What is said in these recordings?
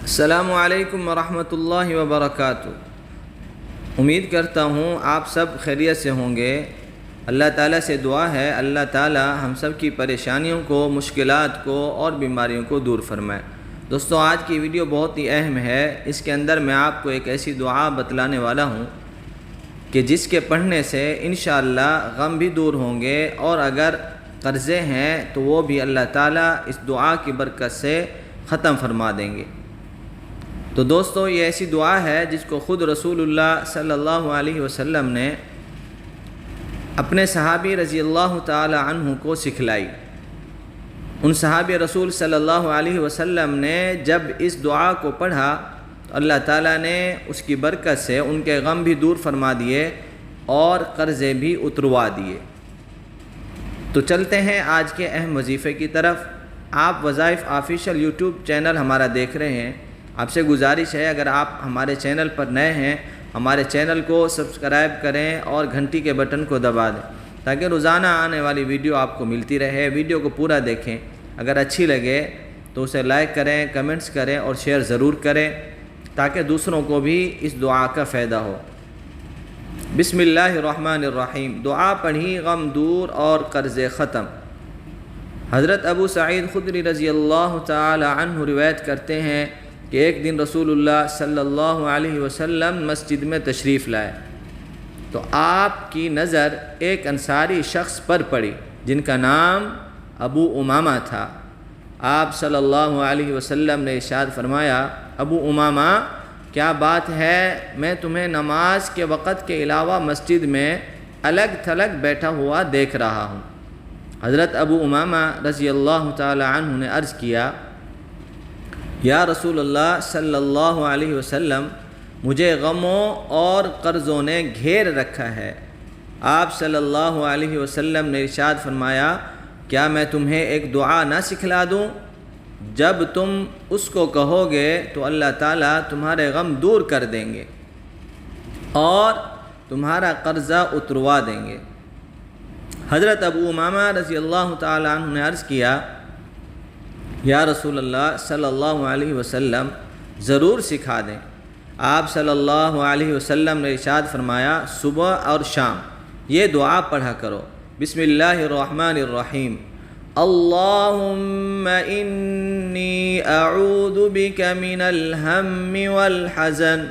السلام علیکم ورحمۃ اللہ وبرکاتہ۔ امید کرتا ہوں آپ سب خیریت سے ہوں گے۔ اللہ تعالیٰ سے دعا ہے اللہ تعالیٰ ہم سب کی پریشانیوں کو، مشکلات کو اور بیماریوں کو دور فرمائے۔ دوستو، آج کی ویڈیو بہت ہی اہم ہے۔ اس کے اندر میں آپ کو ایک ایسی دعا بتلانے والا ہوں کہ جس کے پڑھنے سے انشاءاللہ غم بھی دور ہوں گے، اور اگر قرضے ہیں تو وہ بھی اللہ تعالیٰ اس دعا کی برکت سے ختم فرما دیں گے۔ تو دوستو، یہ ایسی دعا ہے جس کو خود رسول اللہ صلی اللہ علیہ وسلم نے اپنے صحابی رضی اللہ تعالی عنہ کو سکھلائی۔ ان صحابی رسول صلی اللہ علیہ وسلم نے جب اس دعا کو پڑھا تو اللہ تعالیٰ نے اس کی برکت سے ان کے غم بھی دور فرما دیے اور قرضے بھی اتروا دیے۔ تو چلتے ہیں آج کے اہم وظیفے کی طرف۔ آپ وظائف آفیشیل یوٹیوب چینل ہمارا دیکھ رہے ہیں۔ آپ سے گزارش ہے، اگر آپ ہمارے چینل پر نئے ہیں، ہمارے چینل کو سبسکرائب کریں اور گھنٹی کے بٹن کو دبا دیں تاکہ روزانہ آنے والی ویڈیو آپ کو ملتی رہے۔ ویڈیو کو پورا دیکھیں، اگر اچھی لگے تو اسے لائک کریں، کمنٹس کریں اور شیئر ضرور کریں تاکہ دوسروں کو بھی اس دعا کا فائدہ ہو۔ بسم اللہ الرحمن الرحیم۔ دعا پڑھی غم دور اور قرض ختم۔ حضرت ابو سعید خدری رضی اللہ تعالی عنہ روایت کرتے ہیں کہ ایک دن رسول اللہ صلی اللہ علیہ وسلم مسجد میں تشریف لائے تو آپ کی نظر ایک انصاری شخص پر پڑی جن کا نام ابو امامہ تھا۔ آپ صلی اللہ علیہ وسلم نے ارشاد فرمایا، ابو امامہ، کیا بات ہے؟ میں تمہیں نماز کے وقت کے علاوہ مسجد میں الگ تھلگ بیٹھا ہوا دیکھ رہا ہوں۔ حضرت ابو امامہ رضی اللہ تعالی عنہ نے عرض کیا، یا رسول اللہ صلی اللہ علیہ وسلم، مجھے غموں اور قرضوں نے گھیر رکھا ہے۔ آپ صلی اللہ علیہ وسلم نے ارشاد فرمایا، کیا میں تمہیں ایک دعا نہ سکھلا دوں؟ جب تم اس کو کہو گے تو اللہ تعالیٰ تمہارے غم دور کر دیں گے اور تمہارا قرضہ اتروا دیں گے۔ حضرت ابو امامہ رضی اللہ تعالی عنہ نے عرض کیا، یا رسول اللہ صلی اللہ علیہ وسلم، ضرور سکھا دیں۔ آپ صلی اللہ علیہ وسلم نے ارشاد فرمایا، صبح اور شام یہ دعا پڑھا کرو۔ بسم اللہ الرحمن الرحیم۔ اللہم انی اعوذ بک من الہم والحزن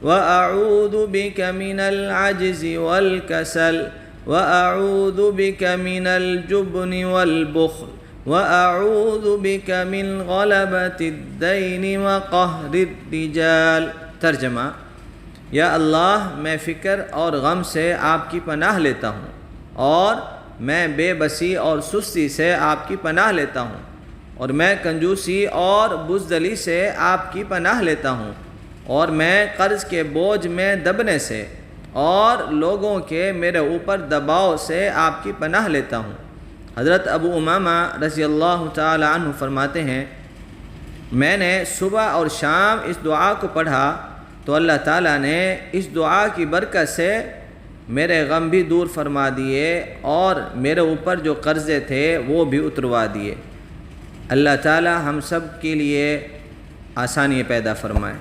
واعوذ بک من العجز والکسل واعوذ بک من الجبن والبخل وَأَعُوذُ بِكَ مِنْ غَلَبَةِ الدَّيْنِ وَقَهْرِ الرِّجَالِ۔ ترجمہ: یا اللہ، میں فکر اور غم سے آپ کی پناہ لیتا ہوں، اور میں بے بسی اور سستی سے آپ کی پناہ لیتا ہوں، اور میں کنجوسی اور بزدلی سے آپ کی پناہ لیتا ہوں، اور میں قرض کے بوجھ میں دبنے سے اور لوگوں کے میرے اوپر دباؤ سے آپ کی پناہ لیتا ہوں۔ حضرت ابو امامہ رضی اللہ تعالی عنہ فرماتے ہیں، میں نے صبح اور شام اس دعا کو پڑھا تو اللہ تعالیٰ نے اس دعا کی برکت سے میرے غم بھی دور فرما دیے اور میرے اوپر جو قرضے تھے وہ بھی اتروا دیے۔ اللہ تعالیٰ ہم سب کے لیے آسانی پیدا فرمائے۔